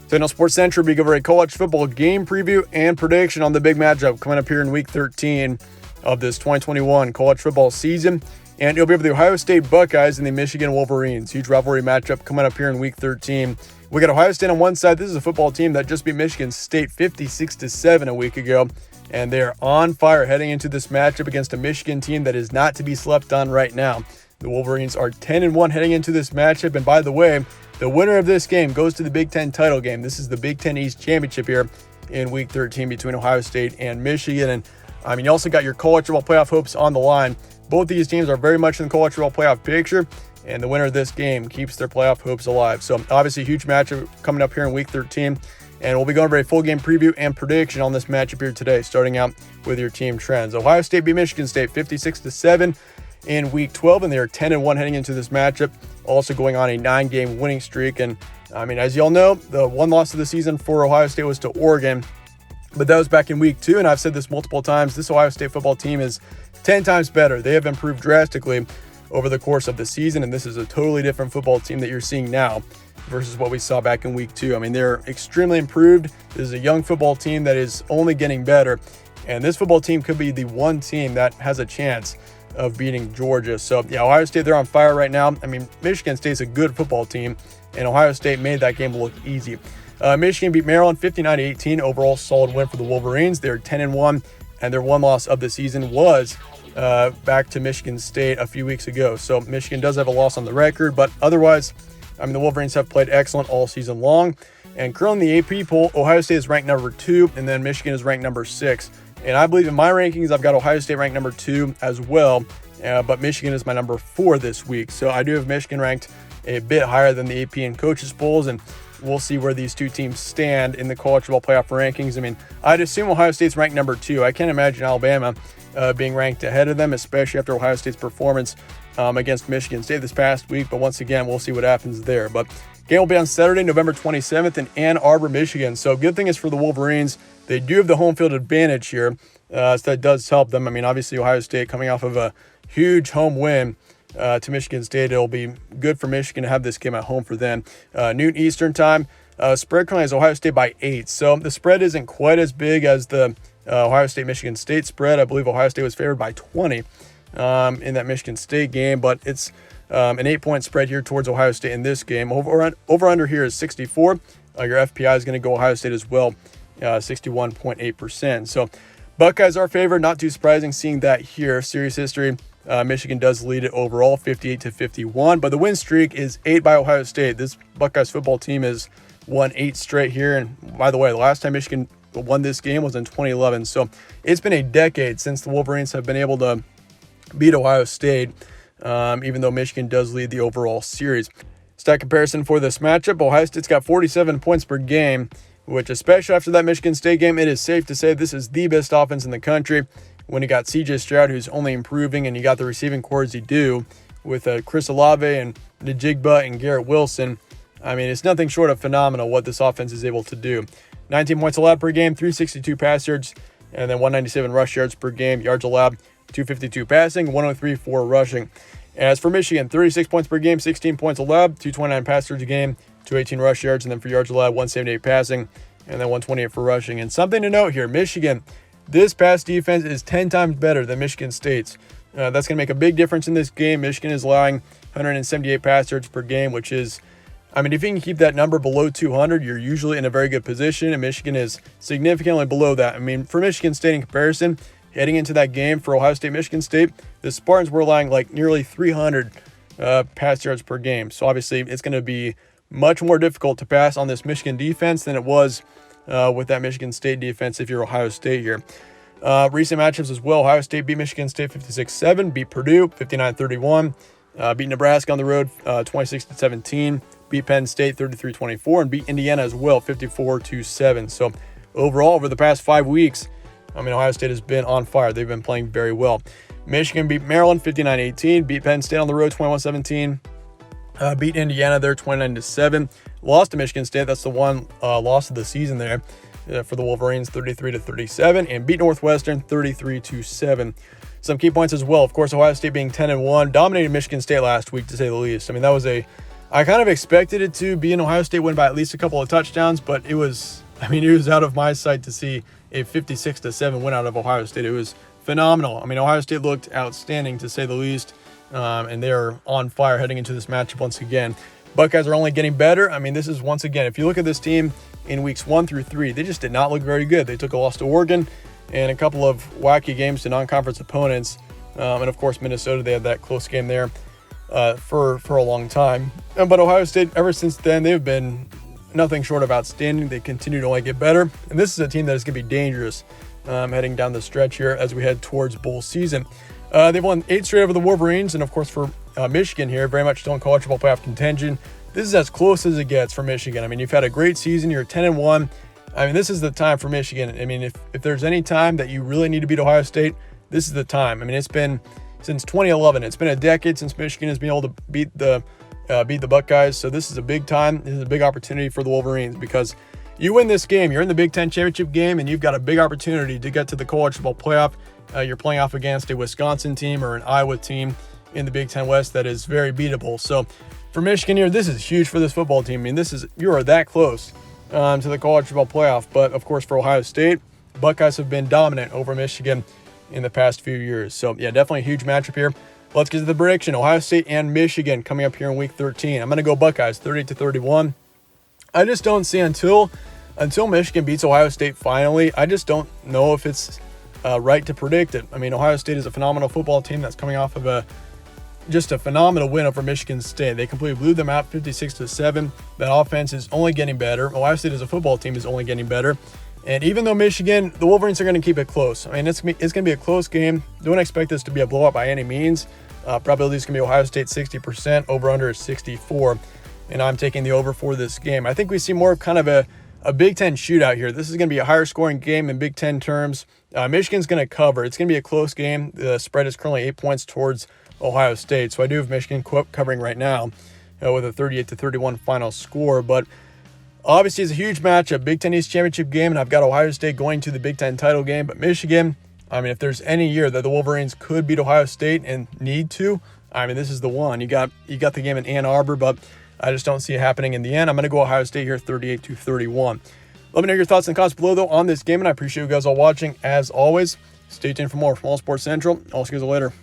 So now Sports Central, we go over a college football game preview and prediction on the big matchup coming up here in Week 13 of this 2021 college football season. And it'll be over the Ohio State Buckeyes and the Michigan Wolverines. Huge rivalry matchup coming up here in Week 13. We got Ohio State on one side. This is a football team that just beat Michigan State 56-7 a week ago. And they're on fire heading into this matchup against a Michigan team that is not to be slept on right now. The Wolverines are 10-1 heading into this matchup. And by the way, the winner of this game goes to the Big Ten title game. This is the Big Ten East Championship here in Week 13 between Ohio State and Michigan. And you also got your college football playoff hopes on the line. Both these teams are very much in the college football playoff picture, and the winner of this game keeps their playoff hopes alive. So obviously a huge matchup coming up here in Week 13, and we'll be going over a full game preview and prediction on this matchup here today, starting out with your team trends. Ohio State beat Michigan State 56-7 in Week 12, and they are 10-1 heading into this matchup, also going on a 9-game winning streak. And as you all know, the one loss of the season for Ohio State was to Oregon, but that was back in Week 2, and I've said this multiple times. This Ohio State football team is 10 times better. They have improved drastically over the course of the season, and this is a totally different football team that you're seeing now versus what we saw back in Week 2. They're extremely improved. This is a young football team that is only getting better, and this football team could be the one team that has a chance of beating Georgia. So, yeah, Ohio State, they're on fire right now. Michigan State's a good football team, and Ohio State made that game look easy. Michigan beat Maryland 59-18. Overall, solid win for the Wolverines. They're 10-1, and their one loss of the season was back to Michigan State a few weeks ago. So Michigan does have a loss on the record, but otherwise, the Wolverines have played excellent all season long. And currently in the AP poll, Ohio State is ranked number 2, and then Michigan is ranked number 6. And I believe in my rankings, I've got Ohio State ranked number 2 as well, but Michigan is my number 4 this week. So I do have Michigan ranked a bit higher than the AP and coaches polls, and we'll see where these two teams stand in the college football playoff rankings. I'd assume Ohio State's ranked number 2. I can't imagine Alabama being ranked ahead of them, especially after Ohio State's performance against Michigan State this past week. But once again, we'll see what happens there. But game will be on Saturday, November 27th in Ann Arbor, Michigan. So good thing is for the Wolverines, they do have the home field advantage here. So that does help them. Obviously Ohio State coming off of a huge home win to Michigan State. It'll be good for Michigan to have this game at home for them. Noon Eastern time. Spread currently is Ohio State by 8. So the spread isn't quite as big as the Ohio State-Michigan State spread. I believe Ohio State was favored by 20 in that Michigan State game, but it's an 8-point spread here towards Ohio State in this game. Over-under here is 64. Your FPI is going to go Ohio State as well, 61.8%. So Buckeyes are favored, not too surprising seeing that here. Series history, Michigan does lead it overall, 58-51, but the win streak is 8 by Ohio State. This Buckeyes football team has won 8 straight here, and by the way, the last time Michigan won this game was in 2011, so it's been a decade since the Wolverines have been able to beat Ohio State, even though Michigan does lead the overall series. Stat comparison for this matchup, Ohio State's got 47 points per game, which especially after that Michigan State game, it is safe to say this is the best offense in the country. When you got C.J. Stroud, who's only improving, and you got the receiving core as you do with Chris Olave and Najigba and Garrett Wilson, it's nothing short of phenomenal what this offense is able to do. 19 points allowed per game, 362 pass yards, and then 197 rush yards per game. Yards allowed, 252 passing, 103 for rushing. As for Michigan, 36 points per game, 16 points allowed, 229 pass yards a game, 218 rush yards, and then for yards allowed, 178 passing, and then 128 for rushing. And something to note here, Michigan, this pass defense is 10 times better than Michigan State's. That's going to make a big difference in this game. Michigan is allowing 178 pass yards per game, which is, if you can keep that number below 200, you're usually in a very good position, and Michigan is significantly below that. For Michigan State in comparison, heading into that game for Ohio State, Michigan State, the Spartans were allowing nearly 300 pass yards per game. So obviously it's going to be much more difficult to pass on this Michigan defense than it was with that Michigan State defense if you're Ohio State here. Recent matchups as well, Ohio State beat Michigan State 56-7, beat Purdue 59-31, beat Nebraska on the road 26-17, beat Penn State 33-24, and beat Indiana as well 54-7. So overall, over the past 5 weeks, Ohio State has been on fire. They've been playing very well. Michigan beat Maryland 59-18, beat Penn State on the road 21-17, beat Indiana there 29-7, lost to Michigan State. That's the one loss of the season there for the Wolverines, 33-37, and beat Northwestern 33-7. Some key points as well. Of course, Ohio State being 10-1, dominated Michigan State last week, to say the least. That was a I kind of expected it to be an Ohio State win by at least a couple of touchdowns, but it was out of my sight to see a 56-7 win out of Ohio State. It was phenomenal. I mean, Ohio State looked outstanding to say the least, and they're on fire heading into this matchup once again. Buckeyes are only getting better. I mean, this is once again, if you look at this team in weeks 1 through 3, they just did not look very good. They took a loss to Oregon and a couple of wacky games to non-conference opponents. And of course, Minnesota, they had that close game there for a long time. But Ohio State, ever since then, they've been nothing short of outstanding. They continue to only get better. And this is a team that is going to be dangerous heading down the stretch here as we head towards bowl season. They've won 8 straight over the Wolverines. And of course, for Michigan here, very much still in college football playoff contention. This is as close as it gets for Michigan. I mean, you've had a great season. You're 10-1. I mean, this is the time for Michigan. I mean, if there's any time that you really need to beat Ohio State, this is the time. I mean, it's been since 2011. It's been a decade since Michigan has been able to beat the Buckeyes. So this is a big time. This is a big opportunity for the Wolverines because you win this game, you're in the Big Ten championship game, and you've got a big opportunity to get to the college football playoff. You're playing off against a Wisconsin team or an Iowa team in the Big Ten West that is very beatable. So for Michigan here, this is huge for this football team. I mean, you are that close to the college football playoff. But of course, for Ohio State, Buckeyes have been dominant over Michigan in the past few years. So yeah, definitely a huge matchup here. Let's get to the prediction. Ohio State and Michigan coming up here in week 13. I'm going to go Buckeyes 38-31. I just don't see until Michigan beats Ohio State finally, I just don't know if it's right to predict it. I mean, Ohio State is a phenomenal football team that's coming off of just a phenomenal win over Michigan State. They completely blew them out 56-7. That offense is only getting better. Ohio State as a football team is only getting better. And even though Michigan, the Wolverines are going to keep it close. I mean, it's going to be a close game. Don't expect this to be a blowout by any means. Probability is going to be Ohio State 60%, over-under is 64. And I'm taking the over for this game. I think we see more of kind of a Big Ten shootout here. This is going to be a higher scoring game in Big Ten terms. Michigan's going to cover. It's going to be a close game. The spread is currently 8 points towards Ohio State. So I do have Michigan covering right now with a 38-31 final score. But obviously, it's a huge matchup, Big Ten East Championship game, and I've got Ohio State going to the Big Ten title game. But Michigan, I mean, if there's any year that the Wolverines could beat Ohio State and need to, I mean, this is the one. You got the game in Ann Arbor, but I just don't see it happening in the end. I'm going to go Ohio State here 38-31. Let me know your thoughts and comments below, though, on this game, and I appreciate you guys all watching. As always, stay tuned for more from All Sports Central. I'll see you guys later.